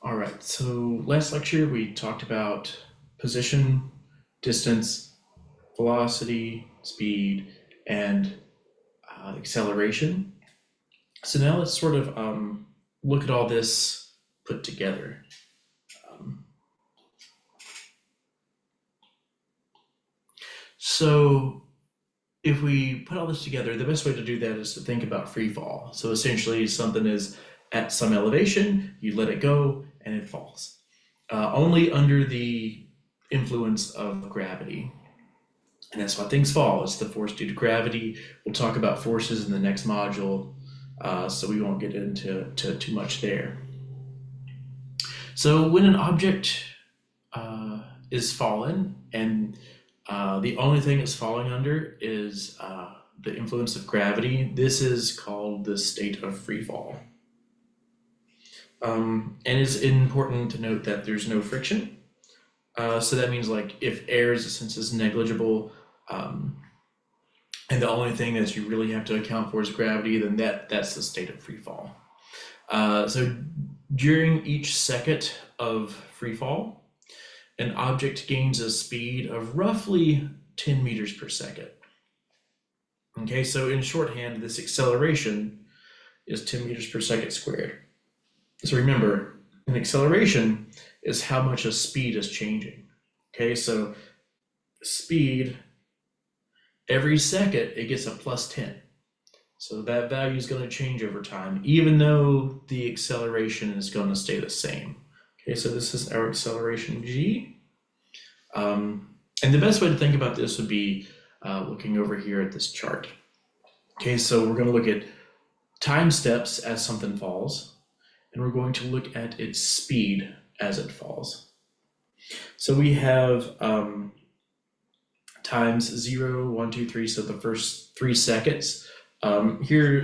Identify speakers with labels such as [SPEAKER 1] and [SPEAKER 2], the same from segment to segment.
[SPEAKER 1] All right, so last lecture we talked about position, distance, velocity, speed, and acceleration. So now let's sort of look at all this put together. Um, so if we put all this together, the best way to do that is to think about free fall. So essentially something is at some elevation, you let it go, and it falls. Only under the influence of gravity. And that's why things fall. It's the force due to gravity. We'll talk about forces in the next module, so we won't get into too much there. So when an object is fallen, and the only thing it's falling under is the influence of gravity, this is called the state of free fall. And it's important to note that there's no friction. So that means like if air resistance is negligible, and the only thing that you really have to account for is gravity, then that's the state of free fall. So during each second of free fall, an object gains a speed of roughly 10 meters per second. Okay, so in shorthand, this acceleration is 10 meters per second squared. So remember, an acceleration is how much a speed is changing. Okay, so speed, every second it gets a plus 10. So that value is going to change over time, even though the acceleration is going to stay the same. Okay, so this is our acceleration g. And the best way to think about this would be looking over here at this chart. Okay, so we're going to look at time steps as something falls, and we're going to look at its speed as it falls. So we have times 0, 1, 2, 3, so the first 3 seconds. Here,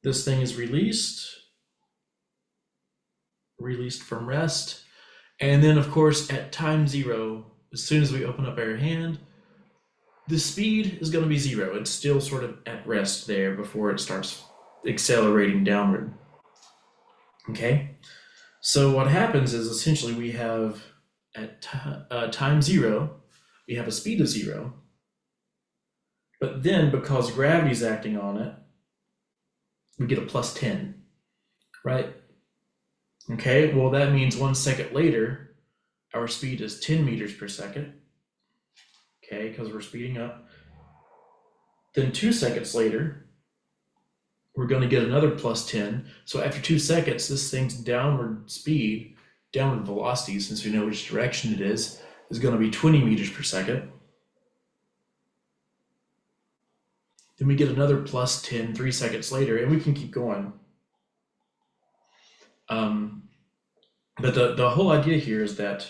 [SPEAKER 1] this thing is released from rest. And then of course at time 0, as soon as we open up our hand, the speed is going to be 0. It's still sort of at rest there before it starts accelerating downward. Okay, so what happens is essentially we have at time 0, we have a speed of 0, but then because gravity is acting on it, we get a plus 10, right? Okay, well that means 1 second later, our speed is 10 meters per second, okay, because we're speeding up. Then 2 seconds later, we're going to get another plus 10. So after 2 seconds, this thing's downward speed, downward velocity, since we know which direction it is going to be 20 meters per second. Then we get another plus 10 3 seconds later, and we can keep going. But the whole idea here is that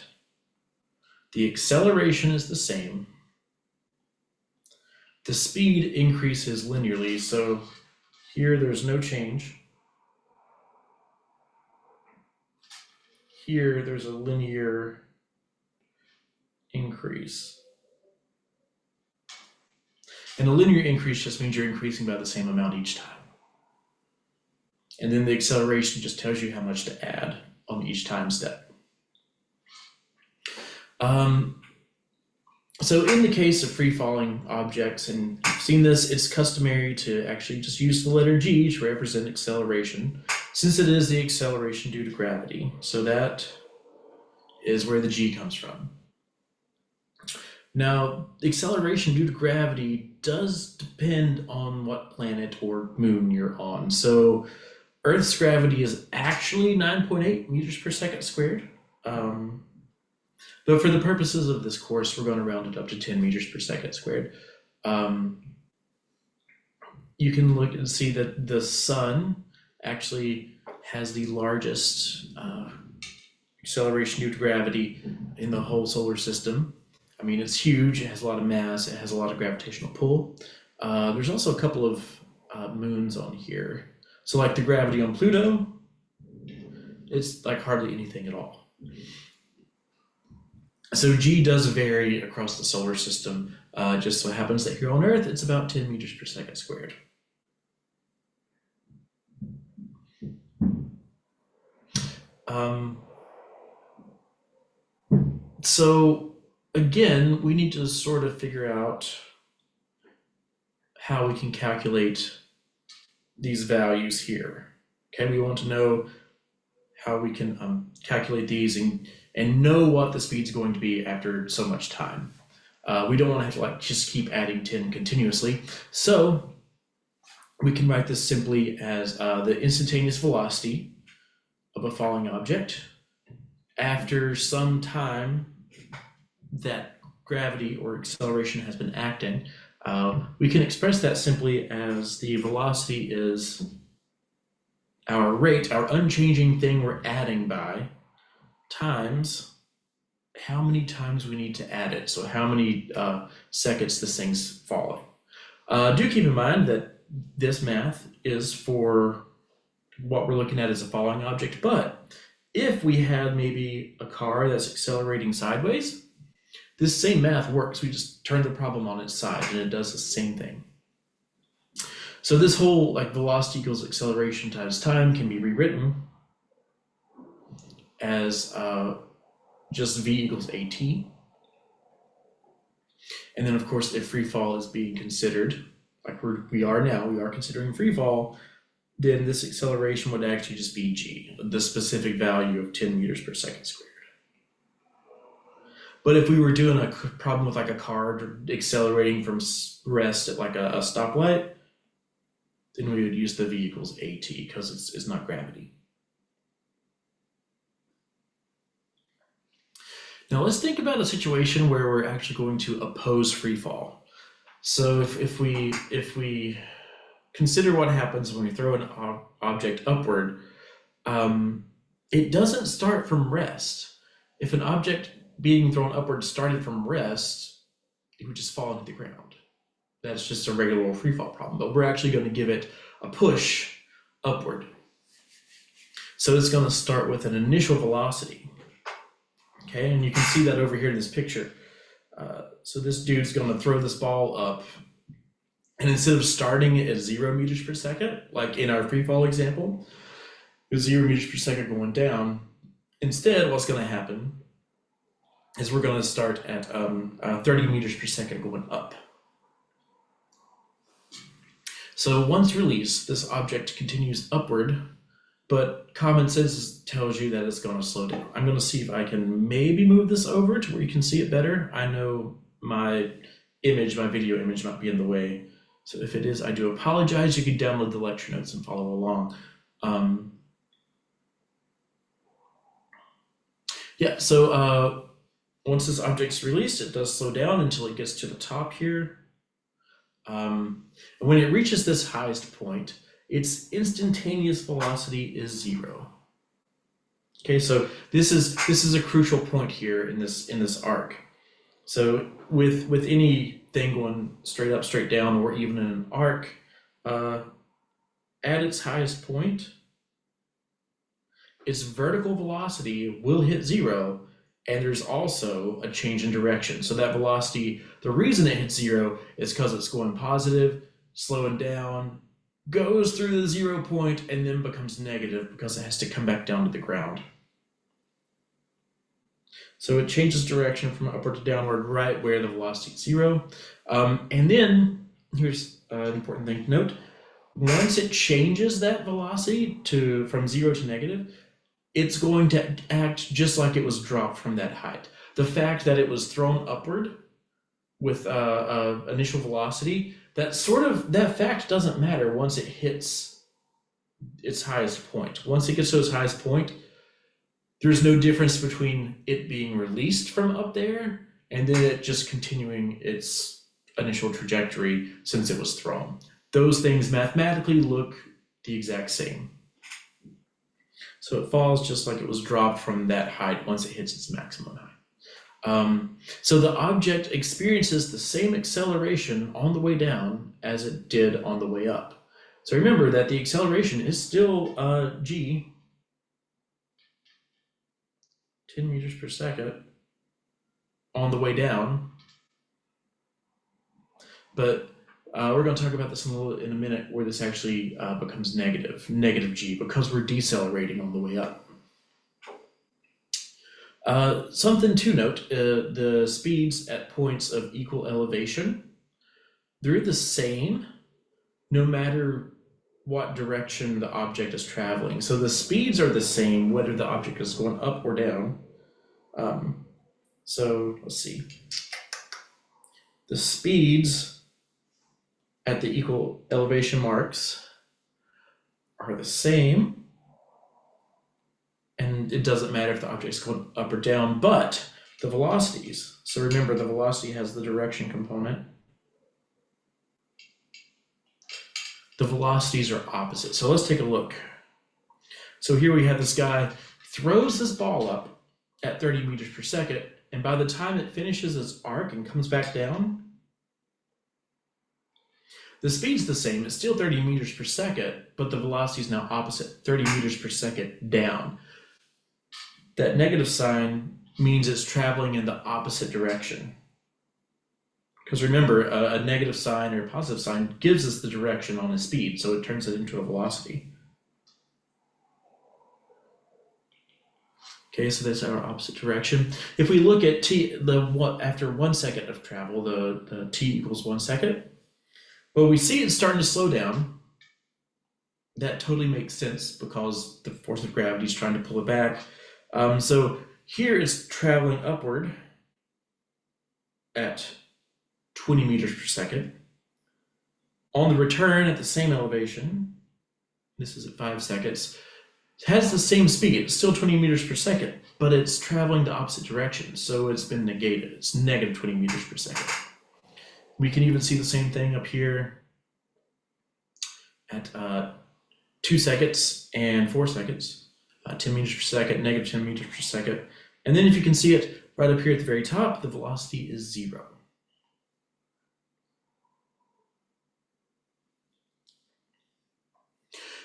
[SPEAKER 1] the acceleration is the same. The speed increases linearly, so here there's no change. Here there's a linear increase. And a linear increase just means you're increasing by the same amount each time. And then the acceleration just tells you how much to add on each time step. So in the case of free-falling objects, and you've seen this, it's customary to actually just use the letter g to represent acceleration, since it is the acceleration due to gravity. So that is where the g comes from. Now, the acceleration due to gravity does depend on what planet or moon you're on. So Earth's gravity is actually 9.8 meters per second squared. But for the purposes of this course, we're going to round it up to 10 meters per second squared. You can look and see that the sun actually has the largest acceleration due to gravity in the whole solar system. I mean, it's huge, it has a lot of mass, it has a lot of gravitational pull. There's also a couple of moons on here. So like the gravity on Pluto, it's like hardly anything at all. So g does vary across the solar system. Just so happens that here on Earth, it's about 10 meters per second squared. So again, we need to sort of figure out how we can calculate these values here. Okay, we want to know how we can calculate these and know what the speed's going to be after so much time. We don't want to have to like just keep adding 10 continuously. So we can write this simply as the instantaneous velocity of a falling object after some time that gravity or acceleration has been acting. We can express that simply as the velocity is our rate, our unchanging thing we're adding by, times how many times we need to add it. So how many seconds this thing's falling. Do keep in mind that this math is for what we're looking at as a falling object, but if we had maybe a car that's accelerating sideways, this same math works. We just turn the problem on its side and it does the same thing. So this whole like velocity equals acceleration times time can be rewritten as just v equals at. And then of course, if free fall is being considered, like we are now, we are considering free fall, then this acceleration would actually just be g, the specific value of 10 meters per second squared. But if we were doing a problem with like a car accelerating from rest at like a stoplight, then we would use the v equals at because it's not gravity. Now let's think about a situation where we're actually going to oppose free fall. So if we consider what happens when we throw an object upward, it doesn't start from rest. If an object being thrown upward started from rest, it would just fall into the ground. That's just a regular old free fall problem, but we're actually going to give it a push upward. So it's going to start with an initial velocity. Okay, and you can see that over here in this picture. So this dude's going to throw this ball up, and instead of starting it at 0 meters per second, like in our free fall example, with 0 meters per second going down, instead what's going to happen is we're going to start at 30 meters per second going up. So once released, this object continues upward, but common sense tells you that it's going to slow down. I'm going to see if I can maybe move this over to where you can see it better. I know my video image might be in the way. So if it is, I do apologize. You can download the lecture notes and follow along. So once this object's released, it does slow down until it gets to the top here. And when it reaches this highest point, its instantaneous velocity is 0. Okay, so this is a crucial point here in this arc. So with anything going straight up, straight down, or even in an arc, at its highest point, its vertical velocity will hit 0, and there's also a change in direction. So that velocity, the reason it hits 0 is because it's going positive, slowing down, goes through the 0 point, and then becomes negative because it has to come back down to the ground. So it changes direction from upward to downward right where the velocity is 0. And then here's an important thing to note. Once it changes that velocity from 0 to negative, it's going to act just like it was dropped from that height. The fact that it was thrown upward with initial velocity, that fact doesn't matter once it hits its highest point. Once it gets to its highest point, there's no difference between it being released from up there and then it just continuing its initial trajectory since it was thrown. Those things mathematically look the exact same. So it falls just like it was dropped from that height once it hits its maximum height. So the object experiences the same acceleration on the way down as it did on the way up. So remember that the acceleration is still g, 10 meters per second on the way down. But we're going to talk about this in a minute where this actually becomes negative g, because we're decelerating on the way up. Something to note, the speeds at points of equal elevation, they're the same no matter what direction the object is traveling. So the speeds are the same whether the object is going up or down. So let's see. The speeds at the equal elevation marks are the same, and it doesn't matter if the object's going up or down, but the velocities. So remember, the velocity has the direction component. The velocities are opposite. So let's take a look. So here we have this guy throws this ball up at 30 meters per second, and by the time it finishes its arc and comes back down, the speed's the same. It's still 30 meters per second, but the velocity is now opposite, 30 meters per second down. That negative sign means it's traveling in the opposite direction. Because remember, a negative sign or a positive sign gives us the direction on the speed, so it turns it into a velocity. Okay, so that's our opposite direction. If we look at t, after 1 second of travel, the t equals 1 second, but we see it's starting to slow down. That totally makes sense because the force of gravity is trying to pull it back. So here it's traveling upward at 20 meters per second. On the return at the same elevation, this is at 5 seconds, it has the same speed. It's still 20 meters per second, but it's traveling the opposite direction, so it's been negated. It's negative 20 meters per second. We can even see the same thing up here at 2 seconds and 4 seconds, 10 meters per second, negative 10 meters per second. And then if you can see it right up here at the very top, the velocity is 0.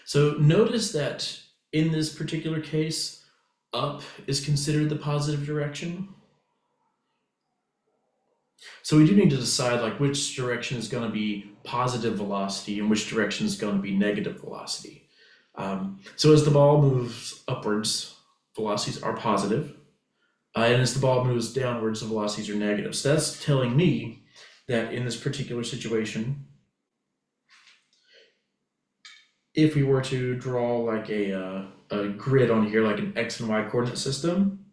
[SPEAKER 1] So notice that in this particular case, up is considered the positive direction. So we do need to decide like which direction is going to be positive velocity and which direction is going to be negative velocity. So as the ball moves upwards, velocities are positive, and as the ball moves downwards, the velocities are negative. So that's telling me that in this particular situation, if we were to draw like a grid on here, like an X and Y coordinate system,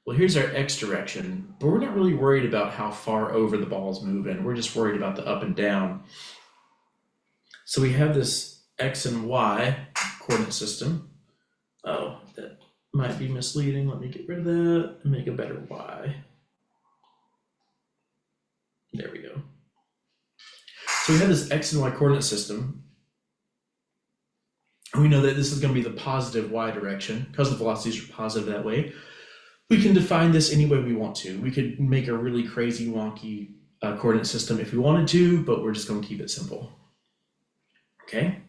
[SPEAKER 1] well, here's our X direction, but we're not really worried about how far over the ball is moving. We're just worried about the up and down. So we have this X and Y coordinate system. Oh, that might be misleading. Let me get rid of that and make a better Y. There we go. So we have this X and Y coordinate system. We know that this is going to be the positive Y direction because the velocities are positive that way. We can define this any way we want to. We could make a really crazy wonky coordinate system if we wanted to, but we're just going to keep it simple. Okay.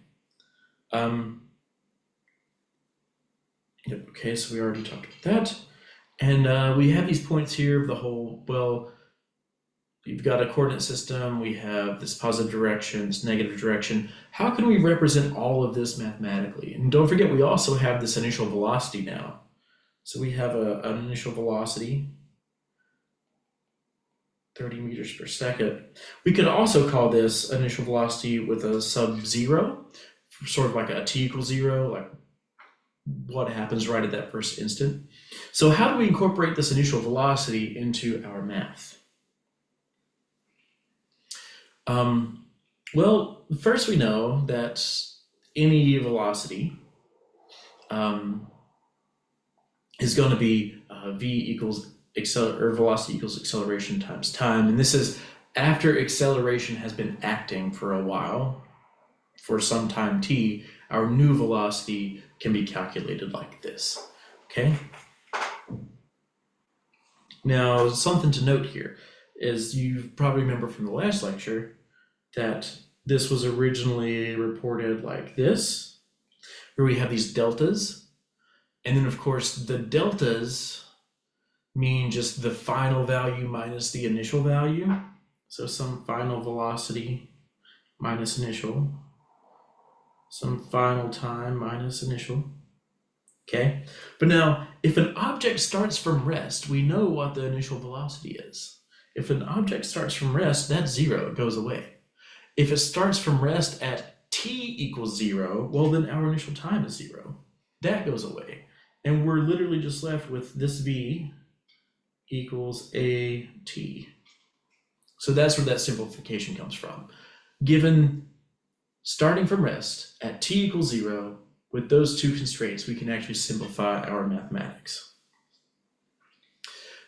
[SPEAKER 1] Yep. Okay, so we already talked about that. And we have these points here of the whole, well, you've got a coordinate system, we have this positive direction, this negative direction. How can we represent all of this mathematically? And don't forget, we also have this initial velocity now. So we have an initial velocity, 30 meters per second. We could also call this initial velocity with a sub-zero, sort of like a t equals 0, like what happens right at that first instant. So how do we incorporate this initial velocity into our math? Well, first we know that any velocity is going to be v equals velocity equals acceleration times time, and this is after acceleration has been acting for a while, for some time t. Our new velocity can be calculated like this. Okay. Now, something to note here is you probably remember from the last lecture that this was originally reported like this, where we have these deltas. And then, of course, the deltas mean just the final value minus the initial value. So some final velocity minus initial, some final time minus initial. okay? But now, if an object starts from rest, we know what the initial velocity is. If an object starts from rest, that's 0, it goes away. If it starts from rest at t equals 0, well, then our initial time is 0. That goes away. And we're literally just left with this v equals at. So that's where that simplification comes from. Given starting from rest at t equals 0, with those two constraints, we can actually simplify our mathematics.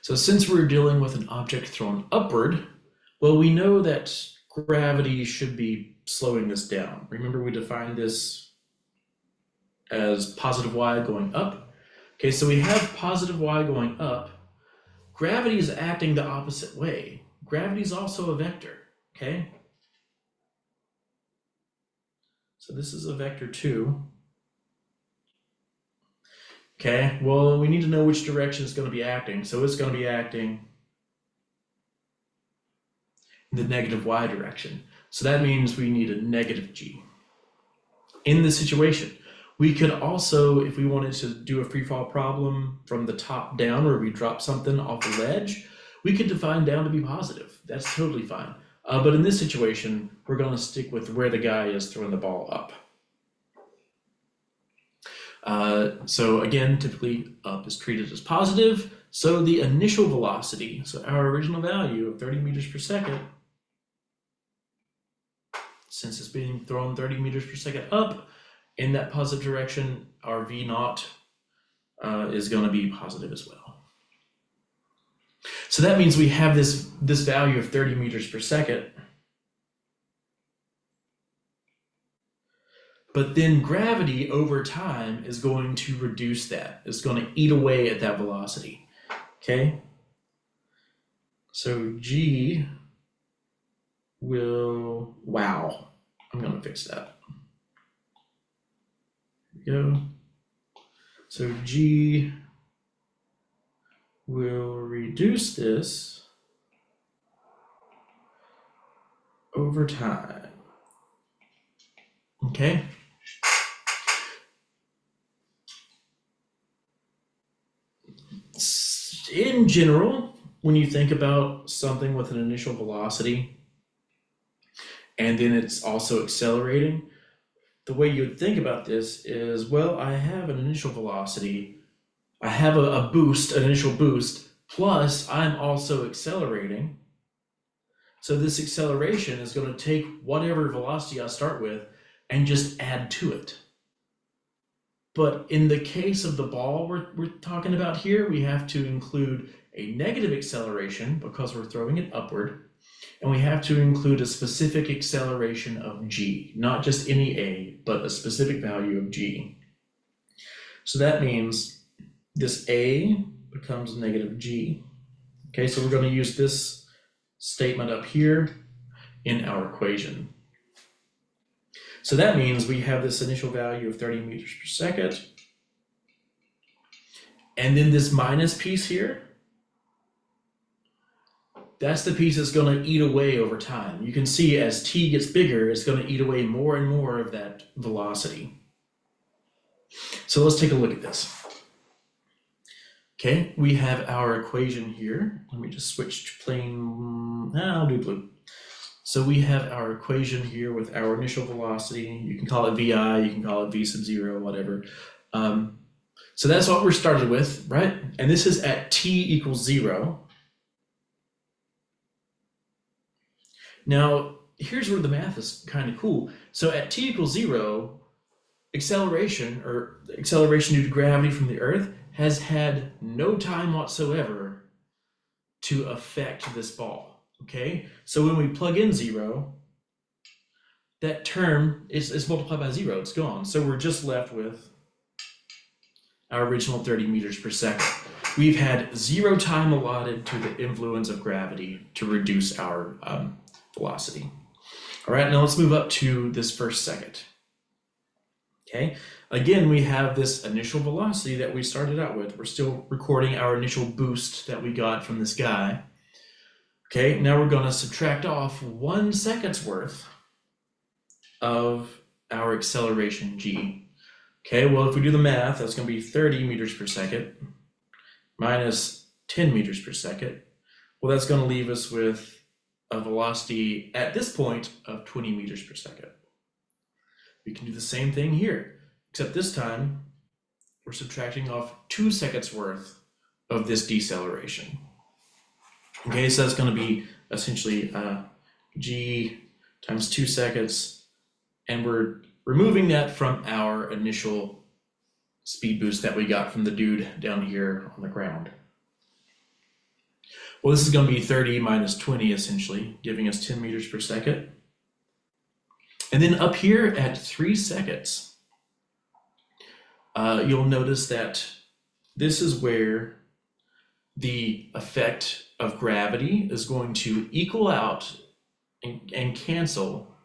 [SPEAKER 1] So since we're dealing with an object thrown upward, well, we know that gravity should be slowing this down. Remember, we defined this as positive y going up. Okay, so we have positive y going up. Gravity is acting the opposite way. Gravity is also a vector, okay? So this is a vector too. Okay, well, we need to know which direction it's going to be acting. So it's going to be acting in the negative y direction. So that means we need a negative g. In this situation, we could also, if we wanted to do a free fall problem from the top down where we drop something off a ledge, we could define down to be positive. That's totally fine. But in this situation, we're going to stick with where the guy is throwing the ball up. So again, typically up is treated as positive. So the initial velocity, so our original value of 30 meters per second, since it's being thrown 30 meters per second up in that positive direction, our v naught is going to be positive as well. So that means we have this value of 30 meters per second. But then gravity over time is going to reduce that. It's going to eat away at that velocity, okay? So g will, wow, I'm going to fix that. There we go. So g will reduce this over time, okay? In general, when you think about something with an initial velocity and then it's also accelerating, the way you would think about this is, well, I have an initial velocity, I have a boost, an initial boost, plus I'm also accelerating. So this acceleration is going to take whatever velocity I start with and just add to it. But in the case of the ball we're talking about here, we have to include a negative acceleration because we're throwing it upward, and we have to include a specific acceleration of g, not just any a, but a specific value of g. So that means this a becomes negative g. Okay, so we're going to use this statement up here in our equation. So that means we have this initial value of 30 meters per second. And then this minus piece here, that's the piece that's going to eat away over time. You can see as t gets bigger, it's going to eat away more and more of that velocity. So let's take a look at this. Okay, we have our equation here. Let me just switch to plain, I'll do blue. So we have our equation here with our initial velocity. You can call it VI, you can call it V sub 0, whatever. So that's what we're started with, right? And this is at t equals 0. Now, here's where the math is kind of cool. So at t equals 0, acceleration due to gravity from the Earth has had no time whatsoever to affect this ball. Okay, so when we plug in 0, that term is multiplied by 0, it's gone. So we're just left with our original 30 meters per second. We've had 0 time allotted to the influence of gravity to reduce our velocity. All right, now let's move up to this first second. Okay, again, we have this initial velocity that we started out with. We're still recording our initial boost that we got from this guy. Okay, now we're going to subtract off 1 second's worth of our acceleration g. Okay, well, if we do the math, that's going to be 30 meters per second minus 10 meters per second. Well, that's going to leave us with a velocity at this point of 20 meters per second. We can do the same thing here, except this time we're subtracting off 2 seconds worth of this deceleration. Okay, so that's going to be essentially g times 2 seconds, and we're removing that from our initial speed boost that we got from the dude down here on the ground. Well, this is going to be 30 minus 20 essentially, giving us 10 meters per second. And then up here at 3 seconds, you'll notice that this is where the effect of gravity is going to equal out and cancel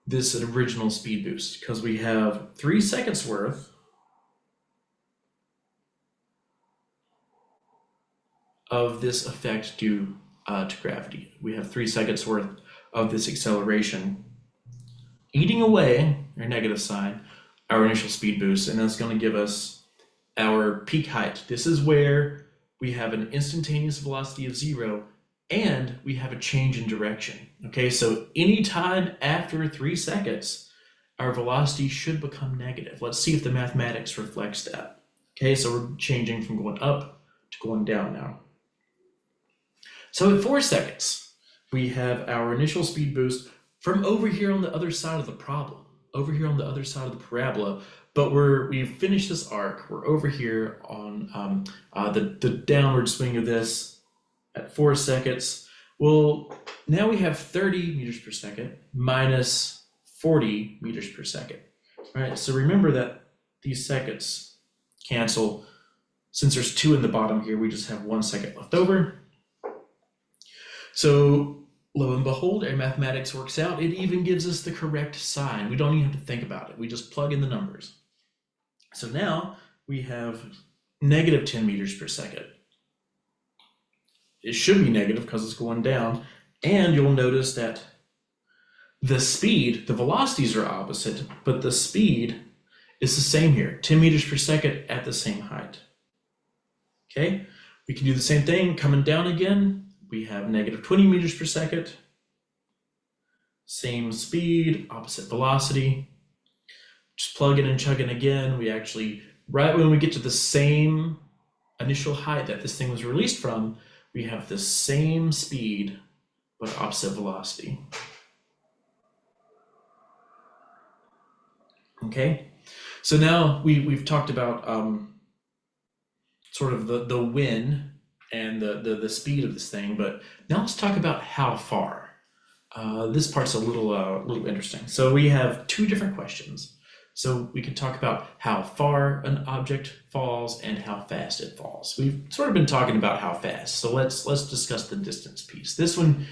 [SPEAKER 1] this original speed boost, because we have 3 seconds worth of this effect due to gravity. We have 3 seconds worth of this acceleration eating away, our negative sign, our initial speed boost, and that's going to give us our peak height. This is where we have an instantaneous velocity of 0 and we have a change in direction. Okay, so anytime after 3 seconds, our velocity should become negative. Let's see if the mathematics reflects that. Okay, so we're changing from going up to going down now. So at 4 seconds, we have our initial speed boost from over here on the other side of the problem, over here on the other side of the parabola, but we've finished this arc. We're over here on the downward swing of this at 4 seconds. Well, now we have 30 meters per second minus 40 meters per second, right? So remember that these seconds cancel. Since there's 2 in the bottom here, we just have 1 second left over. So lo and behold, our mathematics works out. It even gives us the correct sign. We don't even have to think about it. We just plug in the numbers. So now we have negative 10 meters per second. It should be negative because it's going down. And you'll notice that the speed, the velocities are opposite, but the speed is the same here, 10 meters per second at the same height. Okay, we can do the same thing coming down again. We have negative 20 meters per second, same speed, opposite velocity. Just plug in and chug in again. We actually, right when we get to the same initial height that this thing was released from, we have the same speed, but opposite velocity. Okay, so now we've talked about sort of the when and the speed of this thing, but now let's talk about how far. This part's a little interesting. So we have 2 different questions. So we can talk about how far an object falls and how fast it falls. We've sort of been talking about how fast, so let's discuss the distance piece. This one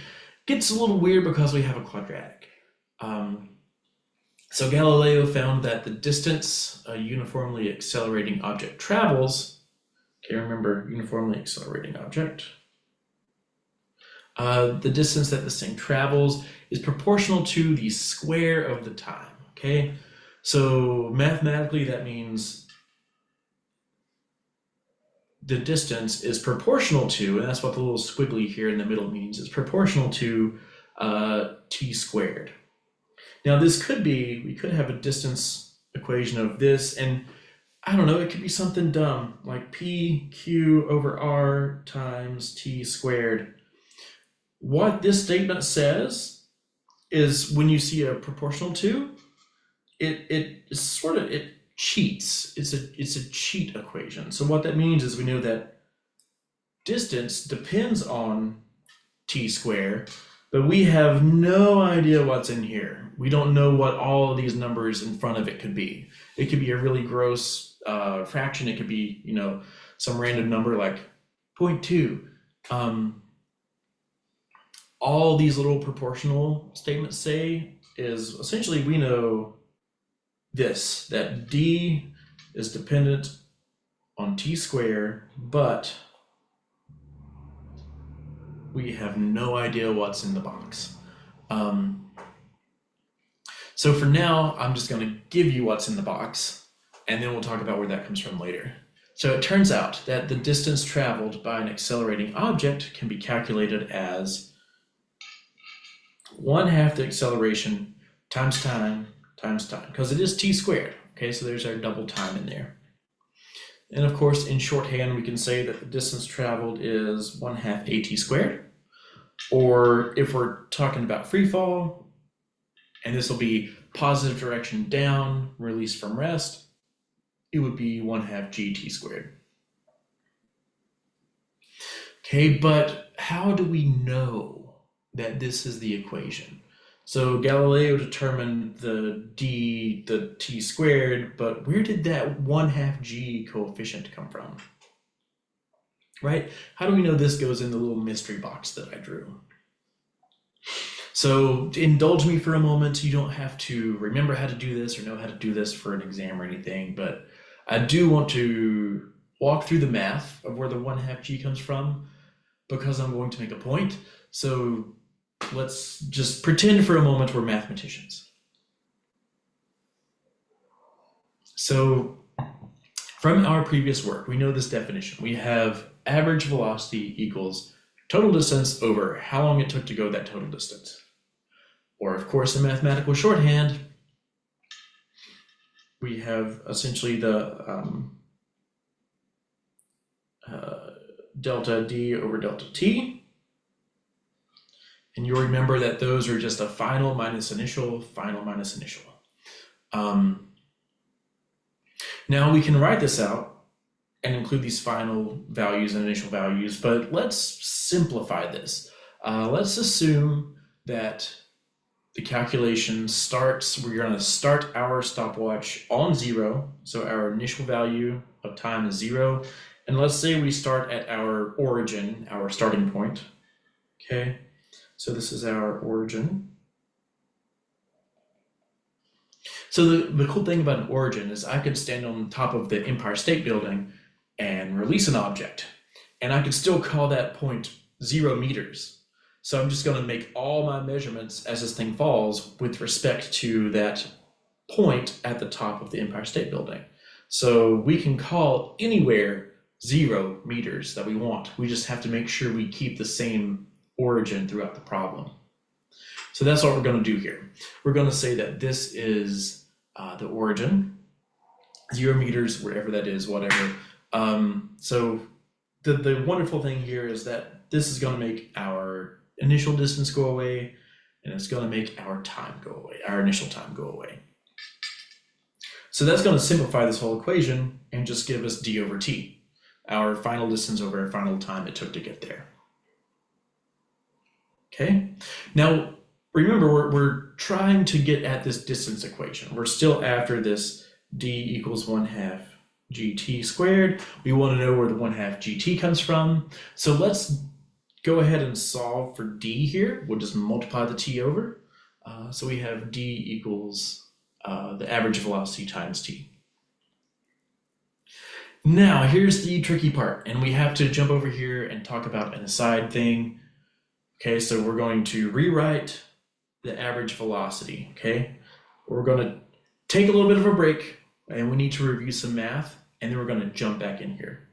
[SPEAKER 1] gets a little weird because we have a quadratic. So Galileo found that the distance a uniformly accelerating object travels, okay, remember, uniformly accelerating object, the distance that this thing travels is proportional to the square of the time, okay? So mathematically, that means the distance is proportional to, and that's what the little squiggly here in the middle means, is proportional to t squared. Now this could be, we could have a distance equation of this, and I don't know, it could be something dumb, like PQ over R times t squared. What this statement says is when you see a proportional to, it cheats. It's a cheat equation. So what that means is we know that distance depends on t squared, but we have no idea what's in here. We don't know what all of these numbers in front of it could be. It could be a really gross fraction. It could be, you know, some random number like 0.2. All these little proportional statements say is essentially we know this, that d is dependent on t squared, but we have no idea what's in the box. So for now, I'm just going to give you what's in the box. and then we'll talk about where that comes from later. So it turns out that the distance traveled by an accelerating object can be calculated as 1/2 the acceleration times time, because it is t squared. Okay, so there's our double time in there. And of course, in shorthand, we can say that the distance traveled is 1/2 at squared. Or if we're talking about free fall, and this will be positive direction down, release from rest, it would be 1/2 gt squared. Okay, but how do we know that this is the equation? So Galileo determined the t squared, but where did that 1/2 g coefficient come from? Right? How do we know this goes in the little mystery box that I drew? So indulge me for a moment. You don't have to remember how to do this or know how to do this for an exam or anything, but I do want to walk through the math of where the 1/2 g comes from because I'm going to make a point. So let's just pretend for a moment we're mathematicians. So from our previous work, we know this definition. We have average velocity equals total distance over how long it took to go that total distance. Or of course, in mathematical shorthand, we have essentially the delta d over delta t. And you'll remember that those are just a final minus initial, final minus initial. Now we can write this out and include these final values and initial values, but let's simplify this. Let's assume that the calculation starts, we're going to start our stopwatch on 0. So our initial value of time is 0. And let's say we start at our origin, our starting point. Okay, so this is our origin. So the cool thing about an origin is I could stand on top of the Empire State Building and release an object, and I could still call that point 0 meters. So I'm just going to make all my measurements as this thing falls with respect to that point at the top of the Empire State Building. So we can call anywhere 0 meters that we want. We just have to make sure we keep the same origin throughout the problem. So that's what we're going to do here. We're going to say that this is the origin, 0 meters, wherever that is, whatever. So the wonderful thing here is that this is going to make our initial distance go away, and it's going to make our time go away, our initial time go away. So that's going to simplify this whole equation and just give us d over t, our final distance over our final time it took to get there. Okay, now remember we're trying to get at this distance equation. We're still after this d equals 1/2 gt squared. We want to know where the 1/2 gt comes from. So let's go ahead and solve for d here. We'll just multiply the t over. So we have d equals the average velocity times t. Now here's the tricky part, and we have to jump over here and talk about an aside thing. Okay, so we're going to rewrite the average velocity, okay? We're going to take a little bit of a break, and we need to review some math, and then we're going to jump back in here,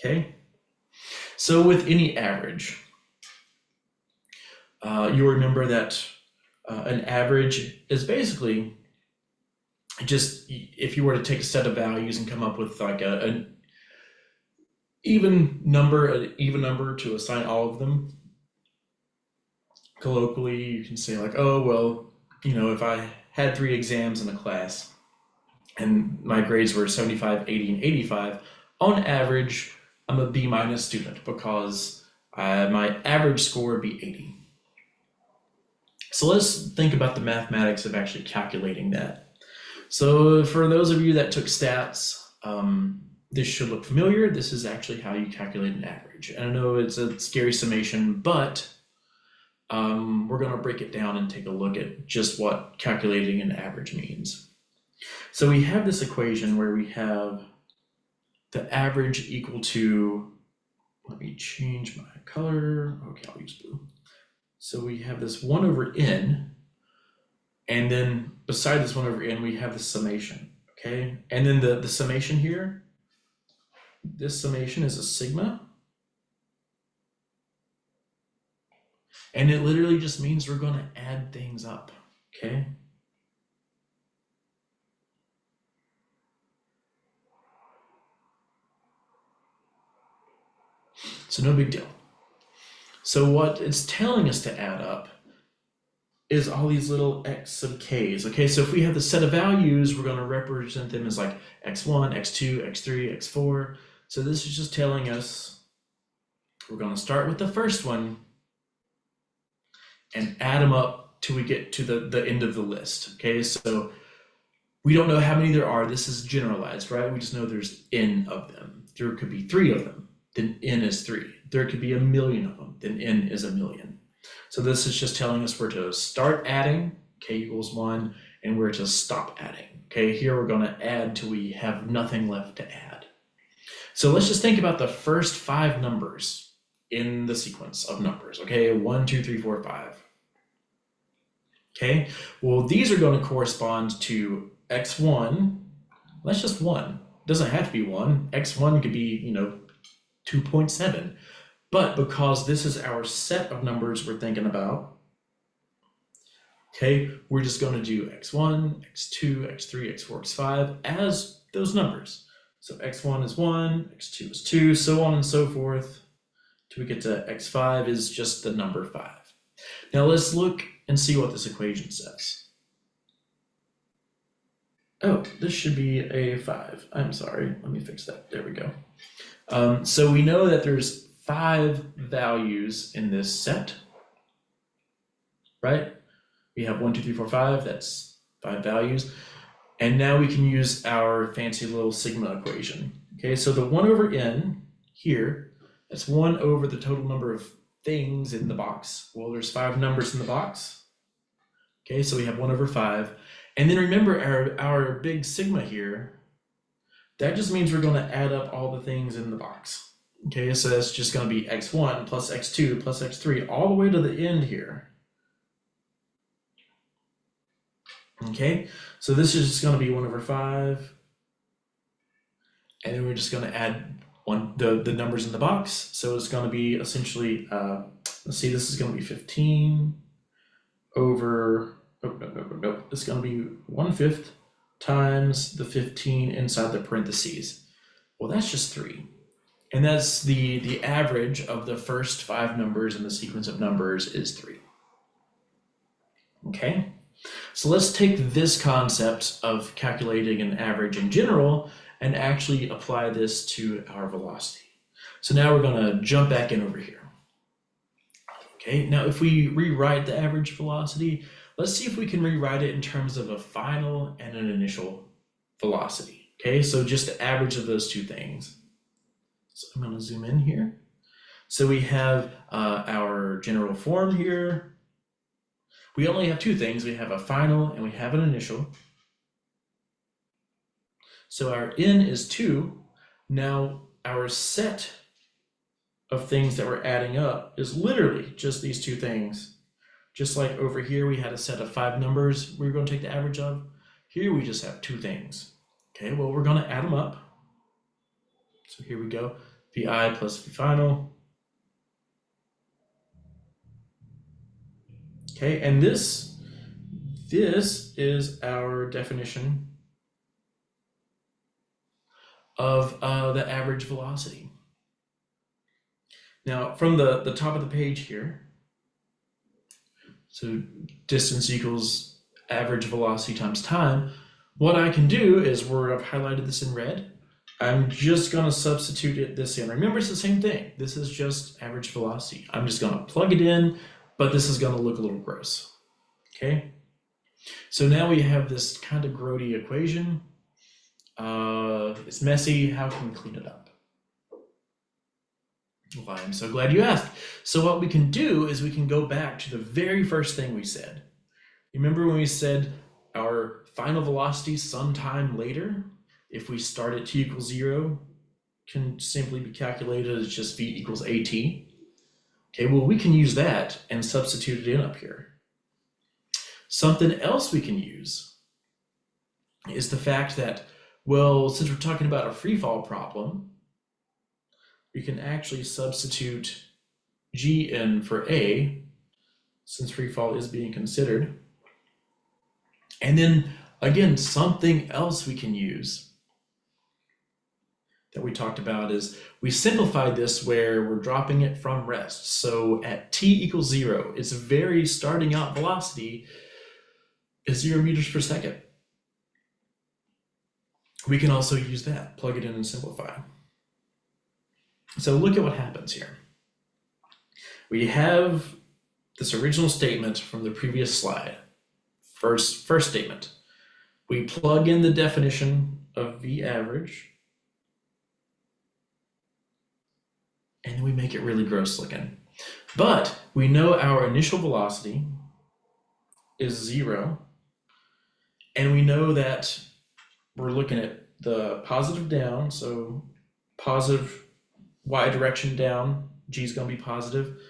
[SPEAKER 1] okay? So with any average, you'll remember that an average is basically just if you were to take a set of values and come up with like an even number to assign all of them. Colloquially, you can say like, oh, well, you know, if I had 3 exams in a class and my grades were 75, 80, and 85, on average, I'm a B- student because my average score would be 80. So let's think about the mathematics of actually calculating that. So for those of you that took stats, this should look familiar. This is actually how you calculate an average. And I know it's a scary summation, but we're going to break it down and take a look at just what calculating an average means. So we have this equation where we have the average equal to, let me change my color. Okay, I'll use blue. So we have this 1/n, and then beside this 1/n, we have the summation. okay? And then the summation here, this summation is a sigma. And it literally just means we're gonna add things up, okay? So no big deal. So what it's telling us to add up is all these little x sub k's, okay? So if we have the set of values, we're gonna represent them as like x1, x2, x3, x4. So this is just telling us we're gonna start with the first one and add them up till we get to the end of the list, okay? So we don't know how many there are. This is generalized, right? We just know there's n of them. There could be 3 of them, then n is 3. There could be 1,000,000 of them, then n is 1,000,000. So this is just telling us where to start adding, k equals 1, and where to stop adding. Okay, here we're going to add till we have nothing left to add. So let's just think about the first 5 numbers in the sequence of numbers. Okay, 1, 2, 3, 4, 5. Okay, well, these are going to correspond to x1. That's just 1. It doesn't have to be 1. x1 could be, 2.7. But because this is our set of numbers we're thinking about, okay, we're just going to do x1, x2, x3, x4, x5 as those numbers. So x1 is 1, x2 is 2, so on and so forth, till we get to x5 is just the number 5. Now let's look and see what this equation says. Oh, this should be a 5. I'm sorry, let me fix that. There we go. So we know that there's 5 values in this set, right? We have 1, 2, 3, 4, 5, that's 5 values. And now we can use our fancy little sigma equation. Okay, so the 1 over n here, that's 1 over the total number of things in the box. Well, there's 5 numbers in the box. Okay, so we have 1 over 5. And then remember our big sigma here, that just means we're going to add up all the things in the box. Okay, so that's just going to be x1 plus x2 plus x3 all the way to the end here. Okay, so this is just going to be 1 over 5. And then we're just going to add the numbers in the box. So it's going to be essentially, let's see, this is going to be 15 over, nope. It's going to be 1/5 times the 15 inside the parentheses. Well, that's just 3. And that's the average of the first 5 numbers in the sequence of numbers is 3. Okay, so let's take this concept of calculating an average in general and actually apply this to our velocity. So now we're going to jump back in over here. Okay, now if we rewrite the average velocity, let's see if we can rewrite it in terms of a final and an initial velocity. Okay, so just the average of those two things. So I'm going to zoom in here. So we have our general form here. We only have 2 things. We have a final and we have an initial. So our n is 2. Now our set of things that we're adding up is literally just these 2 things. Just like over here we had a set of 5 numbers we were going to take the average of. Here we just have 2 things. Okay, well, we're going to add them up. So here we go, vi plus v final. Okay, and this is our definition of the average velocity. Now, from the top of the page here, so distance equals average velocity times time, what I can do is, where I've highlighted this in red, I'm just going to substitute this in. Remember, it's the same thing. This is just average velocity. I'm just going to plug it in, but this is going to look a little gross. Okay, so now we have this kind of grody equation. It's messy. How can we clean it up? Well, I'm so glad you asked. So what we can do is we can go back to the very first thing we said. Remember when we said our final velocity sometime later, if we start at t equals 0, can simply be calculated as just v equals at. Okay, well, we can use that and substitute it in up here. Something else we can use is the fact that, well, since we're talking about a free fall problem, we can actually substitute g in for a, since free fall is being considered. And then again, something else we can use that we talked about is we simplified this where we're dropping it from rest. So at t equals 0, its very starting out velocity is 0 meters per second. We can also use that, plug it in and simplify. So look at what happens here. We have this original statement from the previous slide. First statement. We plug in the definition of V average, and then we make it really gross looking. But we know our initial velocity is 0, and we know that we're looking at the positive down, so positive y direction down, g is going to be positive.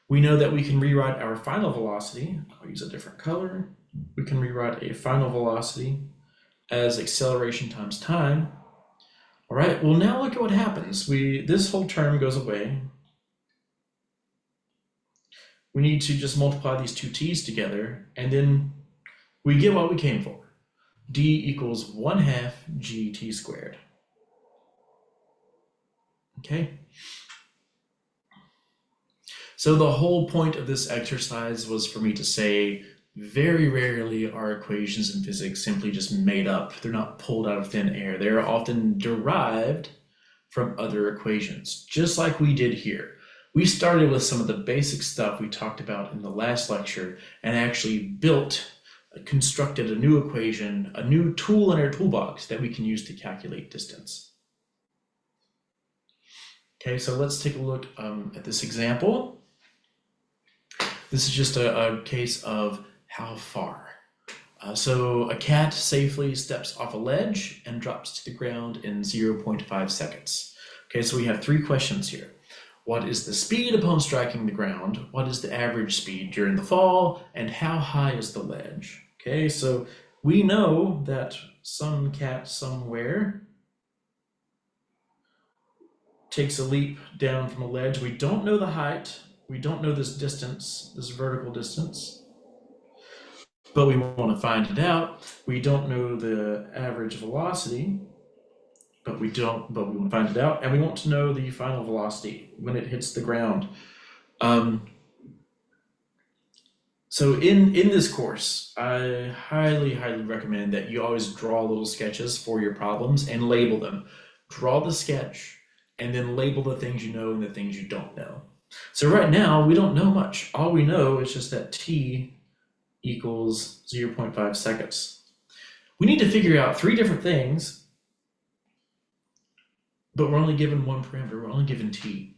[SPEAKER 1] We know that we can rewrite our final velocity. I'll use a different color. We can rewrite a final velocity as acceleration times time. All right, well now look at what happens. This whole term goes away. We need to just multiply these two t's together, and then we get what we came for. D equals 1/2 gt squared. Okay. So the whole point of this exercise was for me to say, very rarely are equations in physics simply just made up. They're not pulled out of thin air. They're often derived from other equations, just like we did here. We started with some of the basic stuff we talked about in the last lecture and actually constructed a new equation, a new tool in our toolbox that we can use to calculate distance. Okay, so let's take a look at this example. This is just a case of how far. So a cat safely steps off a ledge and drops to the ground in 0.5 seconds. Okay, so we have 3 questions here. What is the speed upon striking the ground? What is the average speed during the fall? And how high is the ledge? Okay, so we know that some cat somewhere takes a leap down from a ledge. We don't know the height. We don't know this distance, this vertical distance, but we want to find it out. We don't know the average velocity, but we want to find it out, and we want to know the final velocity when it hits the ground. So in this course, I highly recommend that you always draw little sketches for your problems and label them. Draw the sketch and then label the things you know and the things you don't know. So right now, we don't know much. All we know is just that t equals 0.5 seconds. We need to figure out 3 different things, but we're only given one parameter. We're only given t.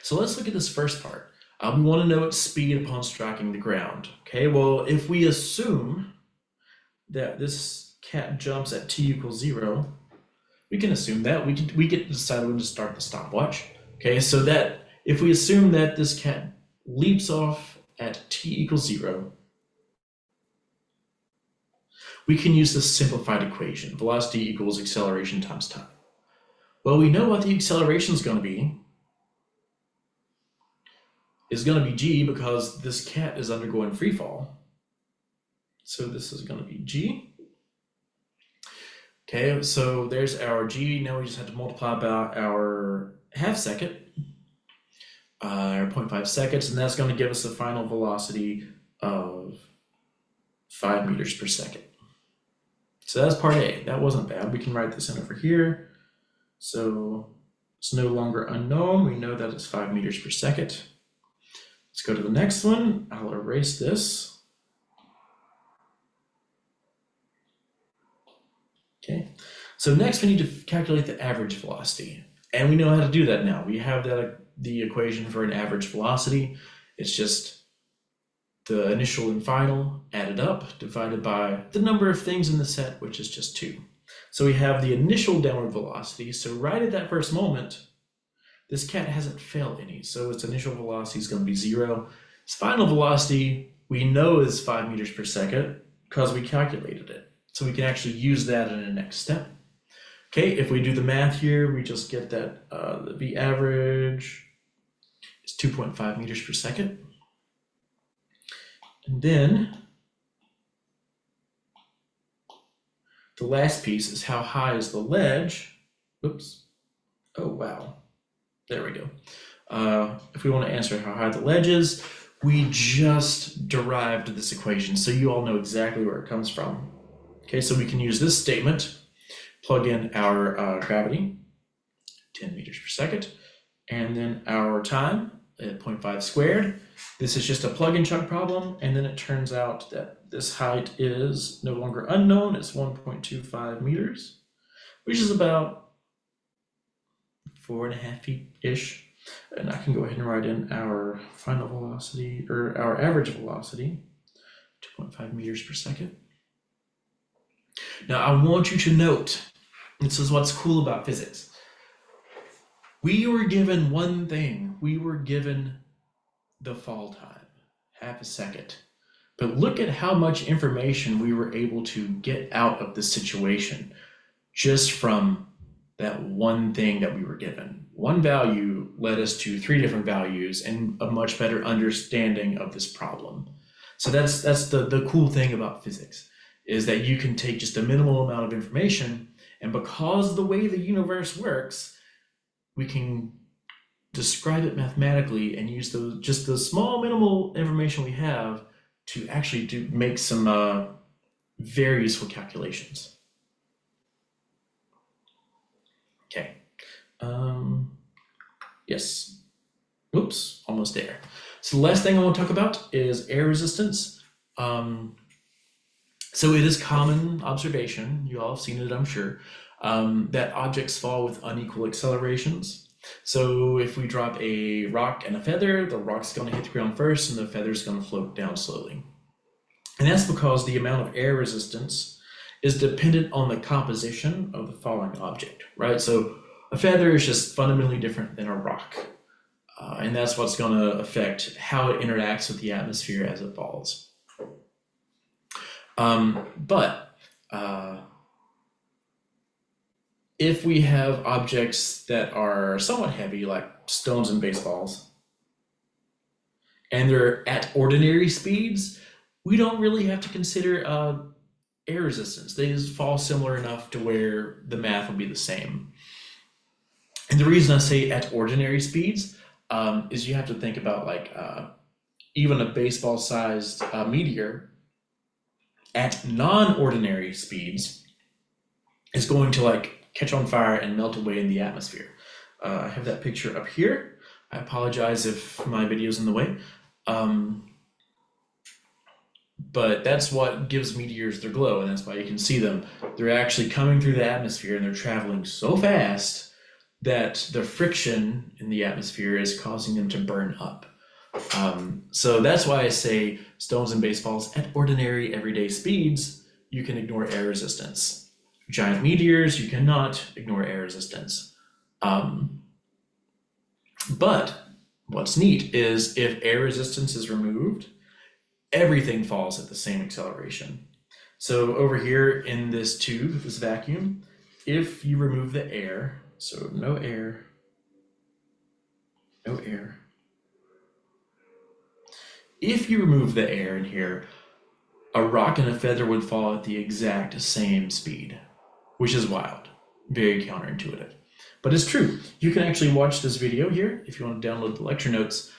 [SPEAKER 1] So let's look at this first part. We want to know its speed upon striking the ground. Okay, well, if we assume that this cat jumps at t equals 0, we can assume that. We get to decide when to start the stopwatch. Okay, so that if we assume that this cat leaps off at t equals 0, we can use this simplified equation, velocity equals acceleration times time. Well, we know what the acceleration is going to be. It's going to be g because this cat is undergoing free fall. So this is going to be g. Okay, so there's our g. Now we just have to multiply by our half second, or 0.5 seconds, and that's going to give us a final velocity of 5 meters per second. So that's part A. That wasn't bad. We can write this in over here. So it's no longer unknown. We know that it's 5 meters per second. Let's go to the next one. I'll erase this. Okay. So next we need to calculate the average velocity. And we know how to do that now. We have the equation for an average velocity. It's just the initial and final added up, divided by the number of things in the set, which is just 2. So we have the initial downward velocity. So right at that first moment, this cat hasn't failed any. So its initial velocity is going to be 0. Its final velocity we know is 5 meters per second because we calculated it. So we can actually use that in the next step. Okay, if we do the math here, we just get that the V average is 2.5 meters per second. And then the last piece is how high is the ledge. Oops. Oh, wow. There we go. If we want to answer how high the ledge is, we just derived this equation, so you all know exactly where it comes from. Okay, so we can use this statement, plug in our gravity, 10 meters per second, and then our time at 0.5 squared. This is just a plug and chug problem, and then it turns out that this height is no longer unknown. It's 1.25 meters, which is about 4.5 feet-ish. And I can go ahead and write in our final velocity, or our average velocity, 2.5 meters per second. Now I want you to note, this is what's cool about physics. We were given one thing. We were given the fall time, half a second. But look at how much information we were able to get out of the situation just from that one thing that we were given. One value led us to 3 different values and a much better understanding of this problem. So that's the cool thing about physics, is that you can take just a minimal amount of information, and because of the way the universe works, we can describe it mathematically and use just the small minimal information we have to actually make some very useful calculations. Okay. Yes. Whoops, almost there. So the last thing I want to talk about is air resistance. So it is common observation, you all have seen it, I'm sure, that objects fall with unequal accelerations. So if we drop a rock and a feather, the rock's going to hit the ground first and the feather's going to float down slowly. And that's because the amount of air resistance is dependent on the composition of the falling object, right? So a feather is just fundamentally different than a rock. And that's what's going to affect how it interacts with the atmosphere as it falls. If we have objects that are somewhat heavy, like stones and baseballs, and they're at ordinary speeds, we don't really have to consider air resistance. They just fall similar enough to where the math will be the same. And the reason I say at ordinary speeds is you have to think about like even a baseball-sized meteor at non-ordinary speeds is going to like catch on fire and melt away in the atmosphere. I have that picture up here. I apologize if my video's in the way. But that's what gives meteors their glow, and that's why you can see them. They're actually coming through the atmosphere and they're traveling so fast that the friction in the atmosphere is causing them to burn up. So that's why I say stones and baseballs at ordinary everyday speeds, you can ignore air resistance. Giant meteors, you cannot ignore air resistance. But what's neat is if air resistance is removed, everything falls at the same acceleration. So over here in this tube, this vacuum, if you remove the air, so no air, no air. If you remove the air in here, a rock and a feather would fall at the exact same speed, which is wild, very counterintuitive. But it's true. You can actually watch this video here if you want to download the lecture notes.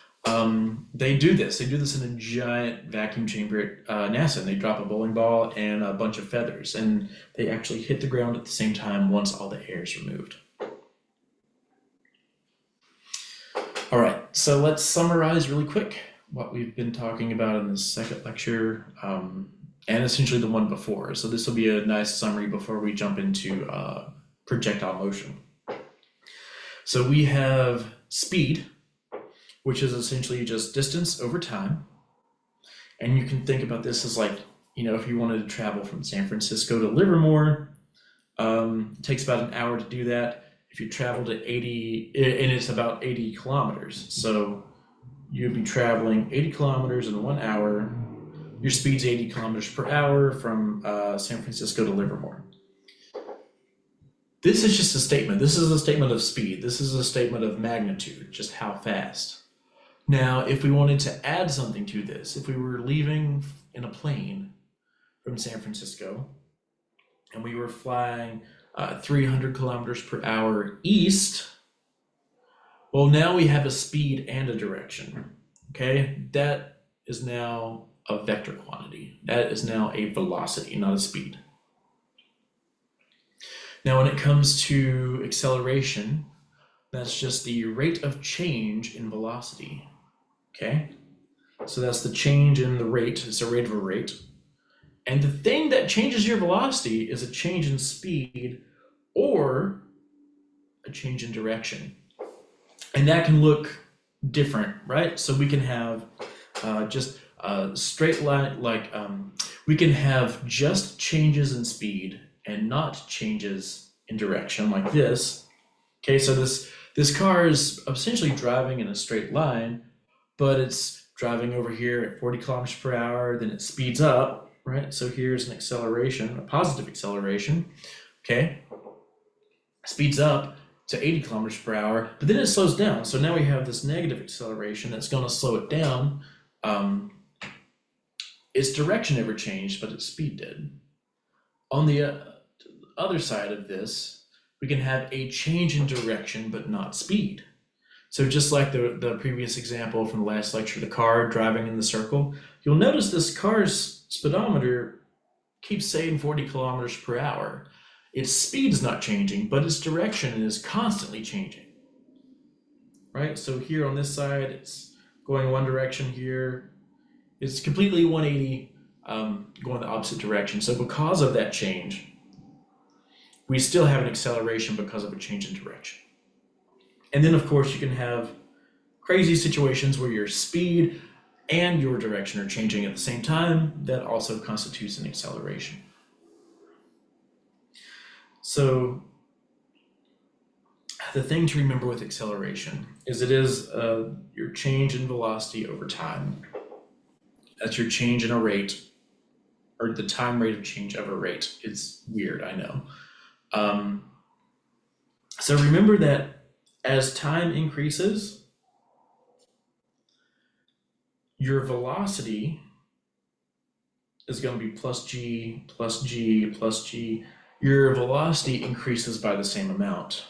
[SPEAKER 1] They do this. They do this in a giant vacuum chamber at NASA, and they drop a bowling ball and a bunch of feathers, and they actually hit the ground at the same time once all the air is removed. All right, so let's summarize really quick what we've been talking about in the second lecture, and essentially the one before. So this will be a nice summary before we jump into projectile motion. So we have speed, which is essentially just distance over time. And you can think about this as like, you know, if you wanted to travel from San Francisco to Livermore, it takes about an hour to do that. If you travel to 80, and it's about 80 kilometers. So you'd be traveling 80 kilometers in 1 hour your speed's 80 kilometers per hour from San Francisco to Livermore. This is just a statement. This is a statement of speed. This is a statement of magnitude, just how fast. Now, if we wanted to add something to this, if we were leaving in a plane from San Francisco and we were flying 300 kilometers per hour east, well, now we have a speed and a direction, okay? That is now a vector quantity. That is now a velocity, not a speed. Now, when it comes to acceleration, that's just the rate of change in velocity, okay? So that's the change in the rate, it's a rate of a rate. And the thing that changes your velocity is a change in speed or a change in direction. And that can look different, right? So we can have just a straight line, like we can have just changes in speed and not changes in direction like this. Okay, so this car is essentially driving in a straight line, but it's driving over here at 40 kilometers per hour, then it speeds up, right? So here's an acceleration, a positive acceleration, okay? Speeds up to 80 kilometers per hour, but then it slows down. So now we have this negative acceleration that's gonna slow it down. Its direction never changed, but its speed did. On the other side of this, we can have a change in direction, but not speed. So just like the previous example from the last lecture, the car driving in the circle, you'll notice this car's speedometer keeps saying 40 kilometers per hour. Its speed is not changing, but its direction is constantly changing, right? So here on this side, it's going one direction here. It's completely 180, going the opposite direction. So because of that change, we still have an acceleration because of a change in direction. And then of course you can have crazy situations where your speed and your direction are changing at the same time. That also constitutes an acceleration. So the thing to remember with acceleration is it is your change in velocity over time. That's your change in a rate, or the time rate of change of a rate. It's weird, I know. So remember that as time increases, your velocity is going to be plus g, plus g, plus g. Your velocity increases by the same amount.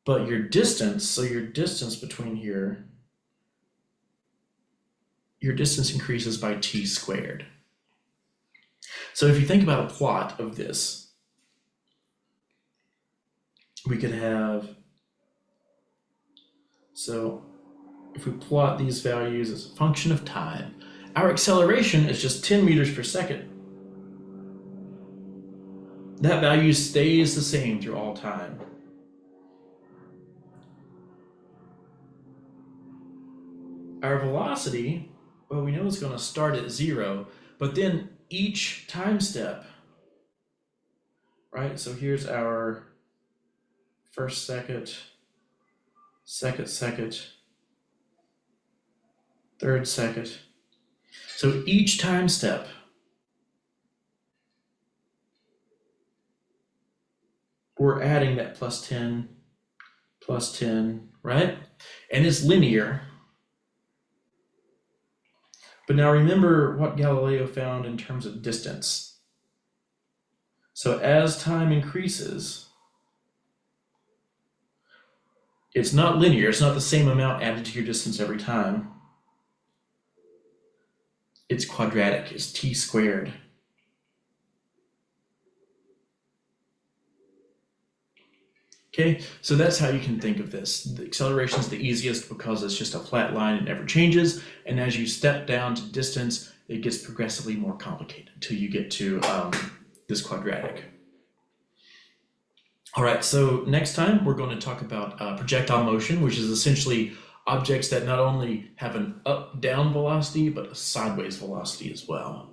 [SPEAKER 1] But your distance, so your distance between here, your distance increases by t squared. So if you think about a plot of this, we could have, so if we plot these values as a function of time, our acceleration is just 10 meters per second. That value stays the same through all time. Our velocity, well, we know it's going to start at 0, but then each time step, right? So here's our first second, second second, third second. So each time step, we're adding that plus 10, right? And it's linear. But now remember what Galileo found in terms of distance. So as time increases, it's not linear. It's not the same amount added to your distance every time. It's quadratic. It's t squared. Okay, so that's how you can think of this. The acceleration is the easiest because it's just a flat line, it never changes. And as you step down to distance, it gets progressively more complicated until you get to this quadratic. All right, so next time we're going to talk about projectile motion, which is essentially objects that not only have an up-down velocity, but a sideways velocity as well.